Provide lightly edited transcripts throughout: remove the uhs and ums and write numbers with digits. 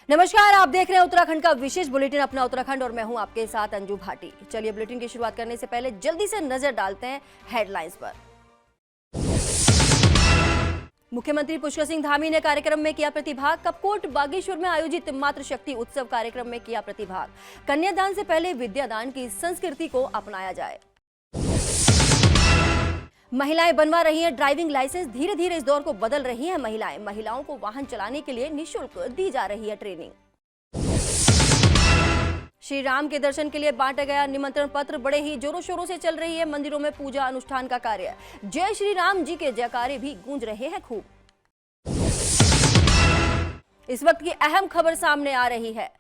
नमस्कार, आप देख रहे हैं उत्तराखंड का विशेष बुलेटिन अपना उत्तराखंड और मैं हूं आपके साथ अंजू भाटी। चलिए बुलेटिन की शुरुआत करने से पहले जल्दी से नजर डालते हैं हेडलाइंस पर। मुख्यमंत्री पुष्कर सिंह धामी ने कार्यक्रम में किया प्रतिभाग। कपकोट बागेश्वर में आयोजित मातृशक्ति उत्सव कार्यक्रम में किया प्रतिभाग। कन्यादान से पहले विद्यादान की संस्कृति को अपनाया जाए। महिलाएं बनवा रही हैं ड्राइविंग लाइसेंस। धीरे धीरे इस दौर को बदल रही हैं महिलाओं को वाहन चलाने के लिए निःशुल्क दी जा रही है ट्रेनिंग। श्री राम के दर्शन के लिए बांटा गया निमंत्रण पत्र। बड़े ही जोरों शोरों से चल रही है मंदिरों में पूजा अनुष्ठान का कार्य। जय श्री राम जी के जयकारे भी गूंज रहे हैं खूब। इस वक्त की अहम खबर सामने आ रही है।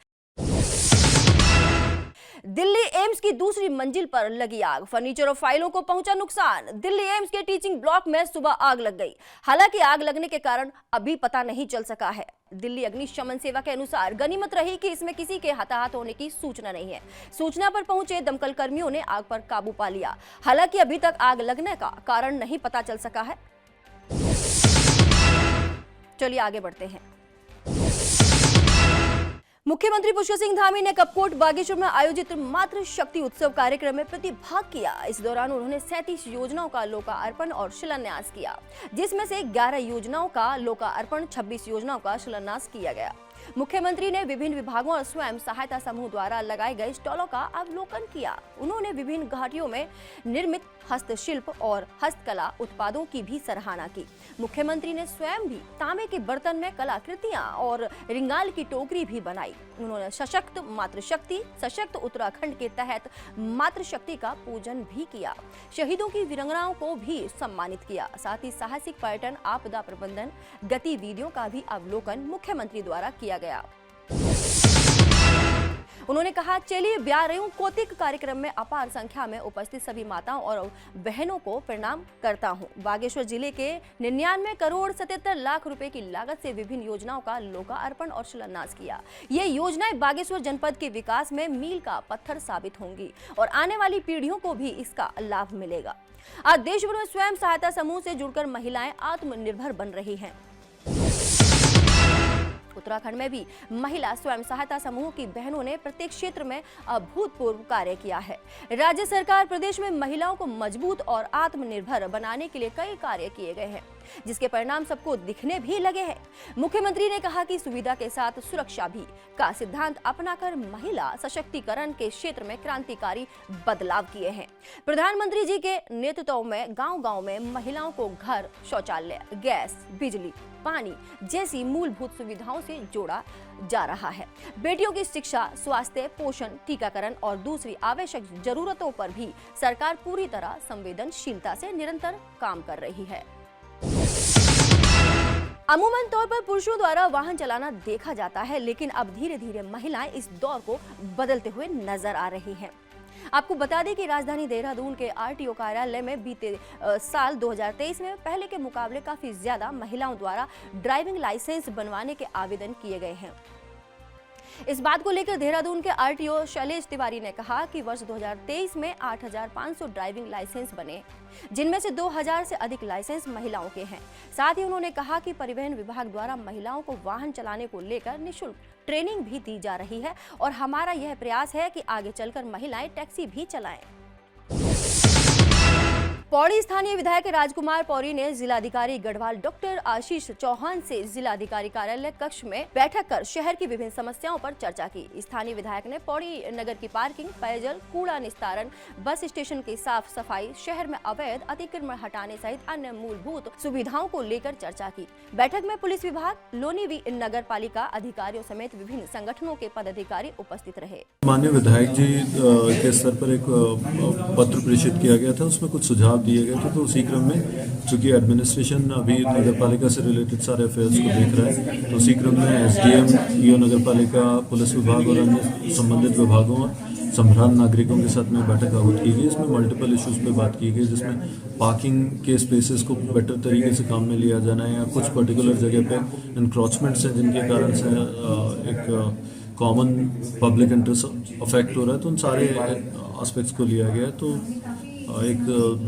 दिल्ली एम्स की दूसरी मंजिल पर लगी आग। फर्नीचर और फाइलों को पहुंचा नुकसान। दिल्ली एम्स के टीचिंग ब्लॉक में सुबह आग लग गई। हालांकि आग लगने के कारण अभी पता नहीं चल सका है। दिल्ली अग्निशमन सेवा के अनुसार गनीमत रही कि इसमें किसी के हताहत होने की सूचना नहीं है। सूचना पर पहुंचे दमकल कर्मियों ने आग पर काबू पा लिया। हालांकि अभी तक आग लगने का कारण नहीं पता चल सका है। चलिए आगे बढ़ते हैं। मुख्यमंत्री पुष्कर सिंह धामी ने कपकोट बागेश्वर में आयोजित मातृशक्ति उत्सव कार्यक्रम में प्रतिभाग किया। इस दौरान उन्होंने 37 योजनाओं का लोकार्पण और शिलान्यास किया, जिसमें से 11 योजनाओं का लोकार्पण, 26 योजनाओं का शिलान्यास किया गया। मुख्यमंत्री ने विभिन्न विभागों और स्वयं सहायता समूह द्वारा लगाए गए स्टॉलों का अवलोकन किया। उन्होंने विभिन्न घाटियों में निर्मित हस्तशिल्प और हस्तकला उत्पादों की भी सराहना की। मुख्यमंत्री ने स्वयं भी तांबे के बर्तन में कलाकृतियां और रिंगाल की टोकरी भी बनाई। उन्होंने सशक्त मातृशक्ति सशक्त उत्तराखंड के तहत मातृशक्ति का पूजन भी किया। शहीदों की वीरांगनाओं को भी सम्मानित किया। साथ ही साहसिक पर्यटन, आपदा प्रबंधन गतिविधियों का भी अवलोकन मुख्यमंत्री द्वारा किया गया। उन्होंने कहा, चलिए ब्याह कोतिक कार्यक्रम में अपार संख्या में उपस्थित सभी माताओं और बहनों को प्रणाम करता हूं। बागेश्वर जिले के 99 करोड़ 77 लाख रुपए की लागत से विभिन्न योजनाओं का लोकार्पण और शिलान्यास किया। ये योजनाएं बागेश्वर जनपद के विकास में मील का पत्थर साबित होंगी और आने वाली पीढ़ियों को भी इसका लाभ मिलेगा। आज देश भर में स्वयं सहायता समूह से जुड़कर महिलाएं आत्मनिर्भर बन रही हैं। उत्तराखंड में भी महिला स्वयं सहायता समूह की बहनों ने प्रत्येक क्षेत्र में अभूतपूर्व कार्य किया है। राज्य सरकार प्रदेश में महिलाओं को मजबूत और आत्मनिर्भर बनाने के लिए कई कार्य किए गए हैं, जिसके परिणाम सबको दिखने भी लगे हैं। मुख्यमंत्री ने कहा कि सुविधा के साथ सुरक्षा भी का सिद्धांत अपनाकर महिला सशक्तिकरण के क्षेत्र में क्रांतिकारी बदलाव किए हैं। प्रधानमंत्री जी के नेतृत्व में गांव-गांव में महिलाओं को घर, शौचालय, गैस, बिजली, पानी जैसी मूलभूत सुविधाओं से जोड़ा जा रहा है। बेटियों की शिक्षा, स्वास्थ्य, पोषण, टीकाकरण और दूसरी आवश्यक जरूरतों पर भी सरकार पूरी तरह संवेदनशीलता से निरंतर काम कर रही है। अमूमन तौर पर पुरुषों द्वारा वाहन चलाना देखा जाता है, लेकिन अब धीरे धीरे महिलाएं इस दौर को बदलते हुए नजर आ रही हैं। आपको बता दें कि राजधानी देहरादून के आरटीओ कार्यालय में बीते साल 2023 में पहले के मुकाबले काफी ज्यादा महिलाओं द्वारा ड्राइविंग लाइसेंस बनवाने के आवेदन किए गए हैं। इस बात को लेकर देहरादून के आरटीओ शैलेश तिवारी ने कहा कि वर्ष 2023 में 8,500 ड्राइविंग लाइसेंस बने, जिनमें से 2,000 से अधिक लाइसेंस महिलाओं के हैं। साथ ही उन्होंने कहा कि परिवहन विभाग द्वारा महिलाओं को वाहन चलाने को लेकर निःशुल्क ट्रेनिंग भी दी जा रही है और हमारा यह प्रयास है कि आगे चलकर महिलाएं टैक्सी भी चलाएं। पौड़ी स्थानीय विधायक राजकुमार पौड़ी ने जिलाधिकारी गढ़वाल डॉक्टर आशीष चौहान से जिलाधिकारी कार्यालय कक्ष में बैठक कर शहर की विभिन्न समस्याओं पर चर्चा की। स्थानीय विधायक ने पौड़ी नगर की पार्किंग, पेयजल, कूड़ा निस्तारण, बस स्टेशन की साफ सफाई, शहर में अवैध अतिक्रमण हटाने सहित अन्य मूलभूत सुविधाओं को लेकर चर्चा की। बैठक में पुलिस विभाग, लोनीवी नगर पालिका अधिकारियों समेत विभिन्न संगठनों के पदाधिकारी उपस्थित रहे। माननीय विधायक जी के स्तर पर एक पत्र प्रेषित किया गया था, उसमें कुछ सुझाव दिए गए थे। तो उसी क्रम में चूंकि एडमिनिस्ट्रेशन अभी नगर पालिका से रिलेटेड सारे अफेयर्स को देख रहा है, तो उसी क्रम में एसडीएम, ईओ नगर पालिका, पुलिस विभाग और अन्य संबंधित विभागों और संभ्रांत नागरिकों के साथ में बैठक आहूत की गई। इसमें मल्टीपल इश्यूज पे बात की गई, जिसमें पार्किंग के स्पेसेस को बेटर तरीके से काम में लिया जाना है या कुछ पर्टिकुलर जगह पे इंक्रोचमेंट्स हैं जिनके कारण से एक कॉमन पब्लिक इंटरेस्ट अफेक्ट हो रहा है, तो उन सारे एस्पेक्ट्स को लिया गया। तो एक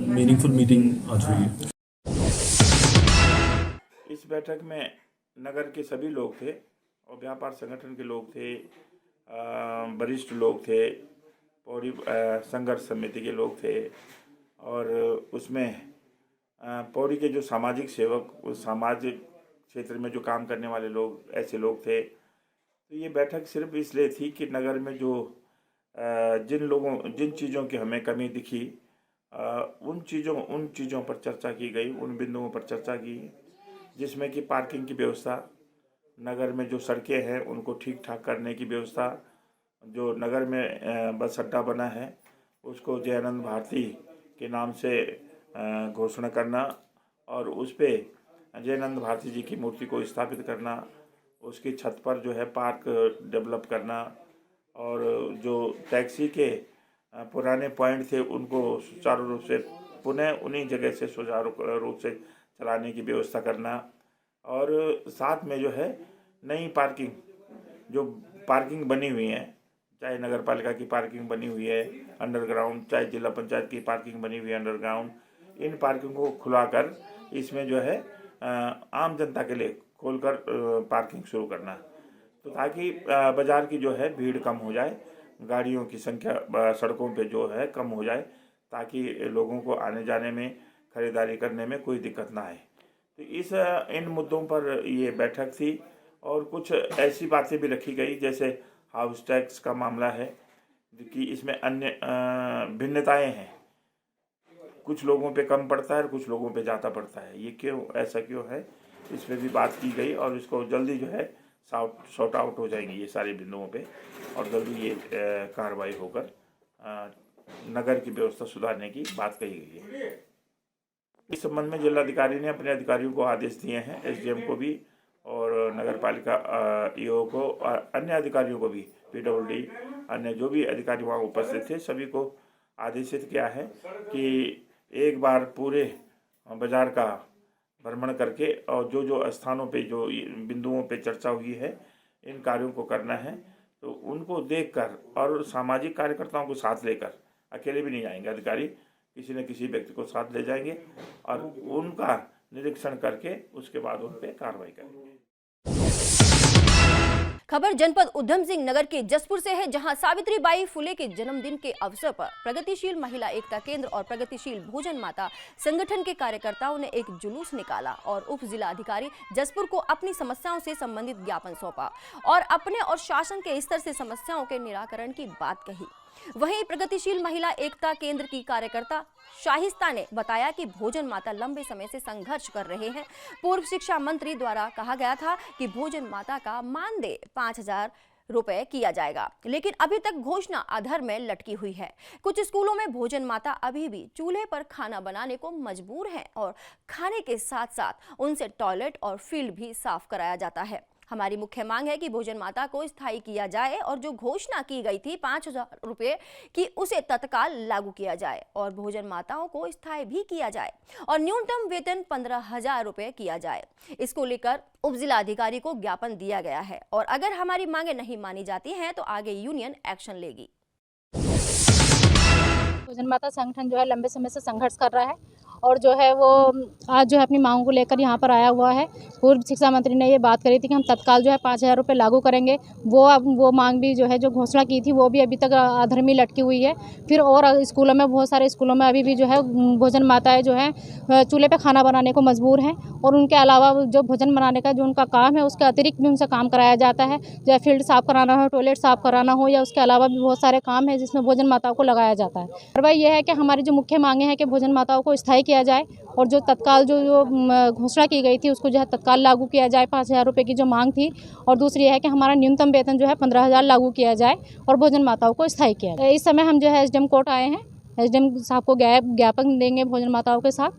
मीनिंगफुल मीटिंग आज हुई है। इस बैठक में नगर के सभी लोग थे और व्यापार संगठन के लोग थे, वरिष्ठ लोग थे, पौड़ी संघर्ष समिति के लोग थे, और उसमें पौड़ी के जो सामाजिक सेवक, उस सामाजिक क्षेत्र में जो काम करने वाले लोग, ऐसे लोग थे। तो ये बैठक सिर्फ इसलिए थी कि नगर में जो जिन चीज़ों की हमें कमी दिखी, उन चीज़ों पर चर्चा की गई, उन बिंदुओं पर चर्चा की, जिसमें कि पार्किंग की व्यवस्था, नगर में जो सड़कें हैं उनको ठीक ठाक करने की व्यवस्था, जो नगर में बस अड्डा बना है उसको जयानंद भारती के नाम से घोषणा करना, और उस पर जयानंद भारती जी की मूर्ति को स्थापित करना, उसकी छत पर जो है पार्क डेवलप करना, और जो टैक्सी के पुराने पॉइंट थे उनको सुचारू रूप से पुनः उन्हीं जगह से सुचारू रूप से चलाने की व्यवस्था करना, और साथ में जो है नई पार्किंग बनी हुई है, चाहे नगर पालिका की पार्किंग बनी हुई है अंडरग्राउंड, चाहे जिला पंचायत की पार्किंग बनी हुई है अंडरग्राउंड, इन पार्किंग को खुलाकर इसमें जो है आम जनता के लिए खोलकर पार्किंग शुरू करना, तो ताकि बाज़ार की जो है भीड़ कम हो जाए, गाड़ियों की संख्या सड़कों पे जो है कम हो जाए, ताकि लोगों को आने जाने में, खरीदारी करने में कोई दिक्कत ना आए। तो इन मुद्दों पर ये बैठक थी, और कुछ ऐसी बातें भी रखी गई जैसे हाउस टैक्स का मामला है कि इसमें अन्य भिन्नताएं हैं, कुछ लोगों पे कम पड़ता है और कुछ लोगों पे ज़्यादा पड़ता है, ये क्यों, ऐसा क्यों है, इस पर भी बात की गई, और इसको जल्दी जो है सॉर्ट आउट हो जाएंगे ये सारे बिंदुओं पे, और जल्दी ये कार्रवाई होकर नगर की व्यवस्था सुधारने की बात कही गई है। इस संबंध में जिलाधिकारी ने अपने अधिकारियों को आदेश दिए हैं, एसडीएम को भी और नगर पालिका ईओ को, और अन्य अधिकारियों को भी, पीडब्ल्यूडी, अन्य जो भी अधिकारी वहाँ उपस्थित थे सभी को आदेशित किया है कि एक बार पूरे बाजार का भ्रमण करके, और जो स्थानों पे जो बिंदुओं पे चर्चा हुई है इन कार्यों को करना है, तो उनको देखकर और सामाजिक कार्यकर्ताओं को साथ लेकर, अकेले भी नहीं जाएंगे अधिकारी, किसी न किसी व्यक्ति को साथ ले जाएंगे और उनका निरीक्षण करके उसके बाद उन पर कार्रवाई करेंगे। खबर जनपद उधम सिंह नगर के जसपुर से है, जहां सावित्रीबाई फुले के जन्मदिन के अवसर पर प्रगतिशील महिला एकता केंद्र और प्रगतिशील भोजन माता संगठन के कार्यकर्ताओं ने एक जुलूस निकाला और उप जिलाधिकारी जसपुर को अपनी समस्याओं से संबंधित ज्ञापन सौंपा और अपने और शासन के स्तर से समस्याओं के निराकरण की बात कही। वहीं प्रगतिशील महिला एकता केंद्र की कार्यकर्ता शाहिस्ता ने बताया कि भोजन माता लंबे समय से संघर्ष कर रहे हैं। पूर्व शिक्षा मंत्री द्वारा कहा गया था कि भोजन माता का मानदेय 5,000 रुपए किया जाएगा, लेकिन अभी तक घोषणा अधर में लटकी हुई है। कुछ स्कूलों में भोजन माता अभी भी चूल्हे पर खाना बनाने को मजबूर हैं और खाने के साथ साथ उनसे टॉयलेट और फील्ड भी साफ कराया जाता है। हमारी मुख्य मांग है कि भोजन माता को स्थायी किया जाए और जो घोषणा की गई थी 5,000 रुपए की उसे तत्काल लागू किया जाए और भोजन माताओं को स्थायी भी किया जाए और न्यूनतम वेतन 15,000 रुपए किया जाए। इसको लेकर उप जिलाधिकारी को ज्ञापन दिया गया है और अगर हमारी मांगे नहीं मानी जाती हैं तो आगे यूनियन एक्शन लेगी। भोजन माता संगठन जो है लंबे समय से संघर्ष कर रहा है और जो है वो आज जो है अपनी मांगों को लेकर यहाँ पर आया हुआ है। पूर्व शिक्षा मंत्री ने ये बात करी थी कि हम तत्काल जो है 5,000 रुपये लागू करेंगे। वो मांग भी जो है जो घोषणा की थी वो भी अभी तक अधर में लटकी हुई है। फिर और स्कूलों में, बहुत सारे स्कूलों में अभी भी जो है भोजन माताएँ जो है चूल्हे पे खाना बनाने को मजबूर हैं और उनके अलावा जो भोजन बनाने का जो उनका काम है उसके अतिरिक्त भी उनसे काम कराया जाता है, चाहे फील्ड साफ़ कराना हो, टॉयलेट साफ़ कराना हो या उसके अलावा भी बहुत सारे काम है जिसमें भोजन माताओं को लगाया जाता है। और वह यह है कि हमारी जो मुख्य मांगे हैं कि भोजन माताओं को स्थायी किया जाए और जो तत्काल जो घोषणा की गई थी उसको जो है तत्काल लागू किया जाए, 5,000 रुपये की जो मांग थी। और दूसरी है कि हमारा न्यूनतम वेतन जो है 15,000 लागू किया जाए और भोजन माताओं को स्थायी किया जाए। इस समय हम जो है एसडीएम कोर्ट आए हैं, एसडीएम साहब को ज्ञापन देंगे भोजन माताओं के साथ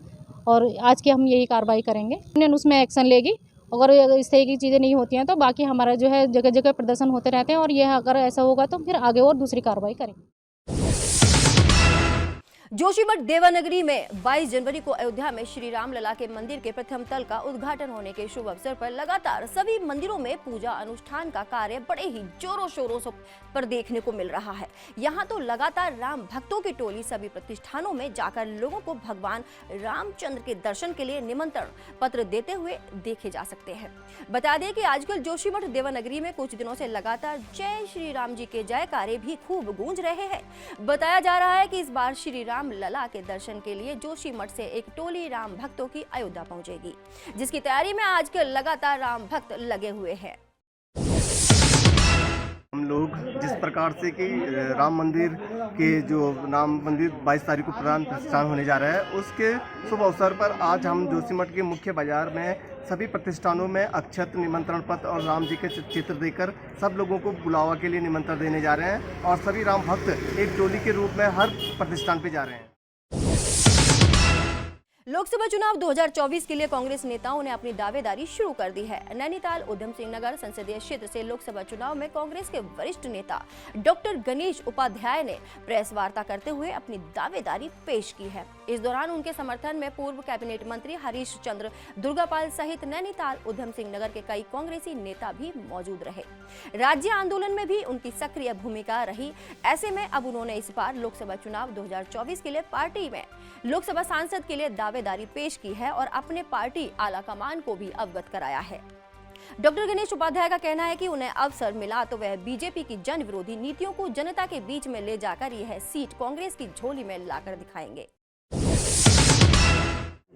और आज की हम यही कार्रवाई करेंगे। यूनियन उसमें एक्शन लेगी। अगर इस तरह की चीज़ें नहीं होती हैं तो बाकी हमारा जो है जगह जगह प्रदर्शन होते रहते हैं और यह अगर ऐसा होगा तो फिर आगे और दूसरी कार्रवाई करेंगे। जोशीमठ देवानगरी में 22 जनवरी को अयोध्या में श्री राम लला के मंदिर के प्रथम तल का उद्घाटन होने के शुभ अवसर पर लगातार सभी मंदिरों में पूजा अनुष्ठान का कार्य बड़े ही जोरों शोरों पर देखने को मिल रहा है। यहाँ तो लगातार राम भक्तों की टोली सभी प्रतिष्ठानों में जाकर लोगों को भगवान रामचंद्र के दर्शन के लिए निमंत्रण पत्र देते हुए देखे जा सकते हैं। बता दें कि आजकल जोशीमठ देवानगरी में कुछ दिनों से लगातार जय श्री राम जी के जयकारे भी खूब गूंज रहे हैं। बताया जा रहा है कि इस बार श्री राम लला के दर्शन के लिए जोशीमठ से एक टोली राम भक्तों की अयोध्या पहुंचेगी, जिसकी तैयारी में आजकल लगातार राम भक्त लगे हुए हैं। हम लोग जिस प्रकार से कि राम मंदिर के जो राम मंदिर 22 तारीख को प्राण प्रतिष्ठान होने जा रहा है, उसके शुभ अवसर पर आज हम जोशीमठ के मुख्य बाजार में सभी प्रतिष्ठानों में अक्षत, निमंत्रण पत्र और राम जी के चित्र देकर सब लोगों को बुलावा के लिए निमंत्रण देने जा रहे हैं और सभी राम भक्त एक टोली के रूप में हर प्रतिष्ठान पे जा रहे हैं। लोकसभा चुनाव 2024 के लिए कांग्रेस नेताओं ने अपनी दावेदारी शुरू कर दी है। नैनीताल उधम सिंह नगर संसदीय क्षेत्र से लोकसभा चुनाव में कांग्रेस के वरिष्ठ नेता डॉक्टर गणेश उपाध्याय ने प्रेस वार्ता करते हुए अपनी दावेदारी पेश की है। इस दौरान उनके समर्थन में पूर्व कैबिनेट मंत्री हरीश चंद्र दुर्गापाल सहित नैनीताल उधम सिंह नगर के कई कांग्रेसी नेता भी मौजूद रहे। राज्य आंदोलन में भी उनकी सक्रिय भूमिका रही। ऐसे में अब उन्होंने इस बार लोकसभा चुनाव 2024 के लिए पार्टी में लोकसभा सांसद के लिए दावेदारी पेश की है और अपने पार्टी आला कमान को भी अवगत कराया है। डॉक्टर गणेश उपाध्याय का कहना है कि उन्हें अवसर मिला तो वह बीजेपी की जन विरोधी नीतियों को जनता के बीच में ले जाकर यह सीट कांग्रेस की झोली में लाकर दिखाएंगे।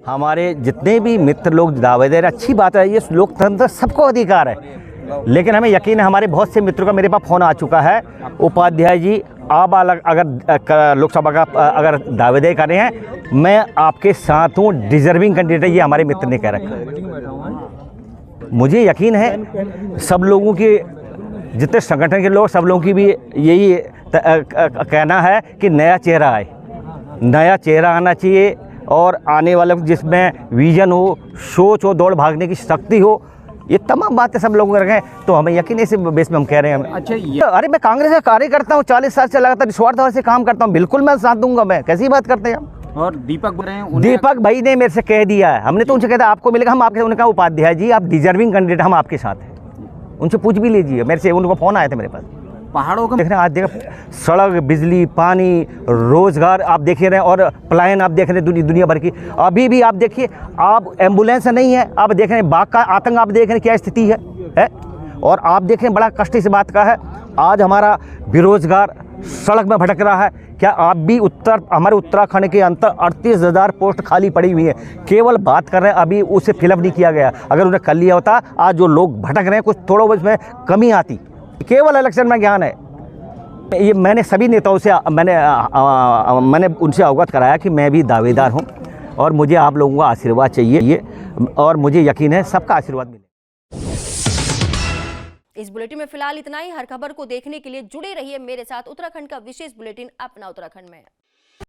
हमारे जितने भी मित्र लोग दावेदार, अच्छी बात है, ये लोकतंत्र सबको अधिकार है, लेकिन हमें यकीन है हमारे बहुत से मित्रों का मेरे पास फ़ोन आ चुका है, उपाध्याय जी आप अगर लोकसभा का अगर दावेदारी कर रहे हैं, मैं आपके साथ हूँ, डिजर्विंग कैंडिडेट, ये हमारे मित्र ने कह रखा है। मुझे यकीन है सब लोगों की, जितने संगठन के लोग, सब लोगों की भी यही कहना है कि नया चेहरा आए, नया चेहरा आना चाहिए और आने वाले जिसमें विजन हो, सोच हो, दौड़ भागने की शक्ति हो, ये तमाम बातें सब लोगों को रखें, तो हमें यकीन इस बेस में हम कह रहे हैं। अच्छा, अरे मैं कांग्रेस का कार्य करता हूँ, 40 साल से लगातार निस्वार्थ भाव से काम करता हूँ, बिल्कुल मैं साथ दूंगा। मैं कैसी बात करते हैं हम। और दीपक बोल रहे हैं, दीपक भाई ने मेरे से कह दिया है, हमने तो उनसे कहा था आपको मिलेगा, हम आपके, उन्होंने कहा उपाध्याय जी आप डिजर्विंग कैंडिडेट, हम आपके साथ हैं, उनसे पूछ भी लीजिए। मेरे से उनको फ़ोन आए थे मेरे पास। पहाड़ों का देख रहे हैं आज, देख सड़क, बिजली, पानी, रोजगार आप देख रहे हैं और पलायन आप देख रहे हैं दुनिया भर की। अभी भी आप देखिए, आप एम्बुलेंस नहीं है, आप देख रहे हैं बाघ का आतंक, आप देख रहे हैं क्या स्थिति है? और आप देख रहे हैं बड़ा कष्ट इस बात का है, आज हमारा बेरोजगार सड़क में भटक रहा है। क्या आप भी हमारे उत्तराखंड के अंदर 38,000 पोस्ट खाली पड़ी हुई है, केवल बात कर रहे हैं, अभी उसे फिलअप नहीं किया गया। अगर उन्हें कर लिया होता, आज जो लोग भटक रहे हैं कुछ थोड़ा उसमें कमी आती। केवल इलेक्शन में ज्ञान है। ये मैंने सभी नेताओं से मैंने उनसे अवगत कराया कि मैं भी दावेदार हूं और मुझे आप लोगों का आशीर्वाद चाहिए, और मुझे यकीन है सबका आशीर्वाद मिलेगा। इस बुलेटिन में फिलहाल इतना ही। हर खबर को देखने के लिए जुड़े रहिए मेरे साथ। उत्तराखंड का विशेष बुलेटिन अपना उत्तराखंड में।